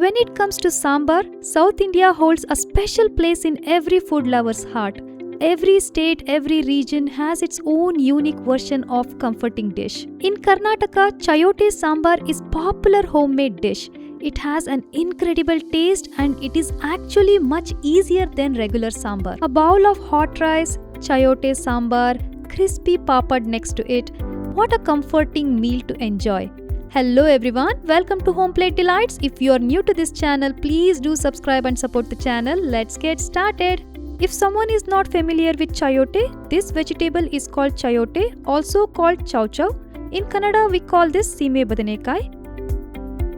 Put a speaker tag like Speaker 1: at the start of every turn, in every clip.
Speaker 1: When it comes to sambar, South India holds a special place in every food lover's heart. Every state, every region has its own unique version of comforting dish. In Karnataka, Chayote Sambar is popular homemade dish. It has an incredible taste and it is actually much easier than regular sambar. A bowl of hot rice, Chayote Sambar, crispy papad next to it. What a comforting meal to enjoy. Hello everyone, welcome to HomePlateDelights. If you are new to this channel, please do subscribe and support the channel. Let's get started. If someone is not familiar with chayote, this vegetable is called chayote, also called chow chow. In Kannada, we call this Seeme Badnekai.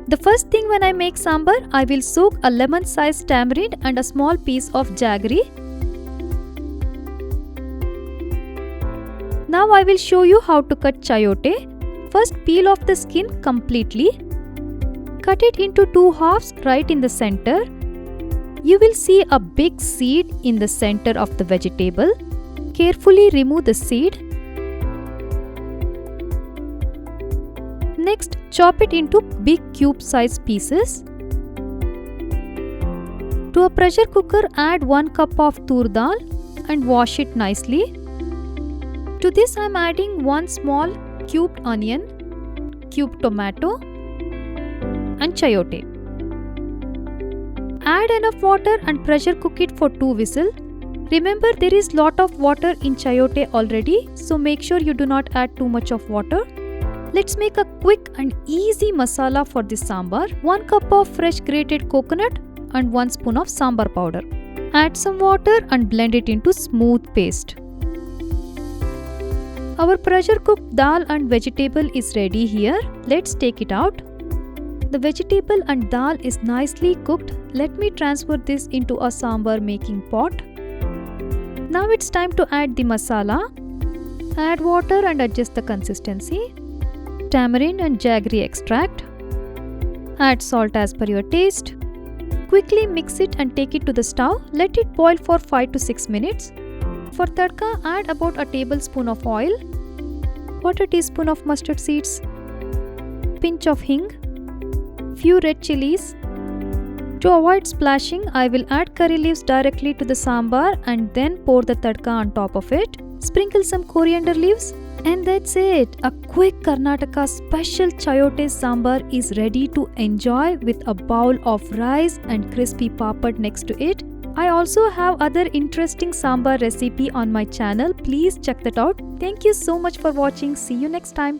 Speaker 1: The first thing when I make sambar, I will soak a lemon-sized tamarind and a small piece of jaggery. Now I will show you how to cut chayote. First, peel off the skin completely. Cut it into two halves right in the center. You will see a big seed in the center of the vegetable. Carefully remove the seed. Next, chop it into big cube-sized pieces. To a pressure cooker, add 1 cup of Toor Dal and wash it nicely. To this, I am adding 1 small cubed onion, cubed tomato and chayote. Add enough water and pressure cook it for 2 whistles. Remember, there is lot of water in chayote already, so make sure you do not add too much of water. Let's make a quick and easy masala for this sambar. 1 cup of fresh grated coconut and 1 spoon of sambar powder. Add some water and blend it into smooth paste. Our pressure cooked dal and vegetable is ready here. Let's take it out. The vegetable and dal is nicely cooked. Let me transfer this into a sambar making pot. Now it's time to add the masala. Add water and adjust the consistency. Tamarind and jaggery extract. Add salt as per your taste. Quickly mix it and take it to the stove. Let it boil for 5 to 6 minutes. For tadka, add about a tablespoon of oil, 1/4 teaspoon of mustard seeds, pinch of hing, few red chilies. To avoid splashing, I will add curry leaves directly to the sambar and then pour the tadka on top of it. Sprinkle some coriander leaves. And that's it. A quick Karnataka special Chayote Sambar is ready to enjoy with a bowl of rice and crispy papad next to it. I also have other interesting sambar recipe on my channel. Please check that out. Thank you so much for watching. See you next time.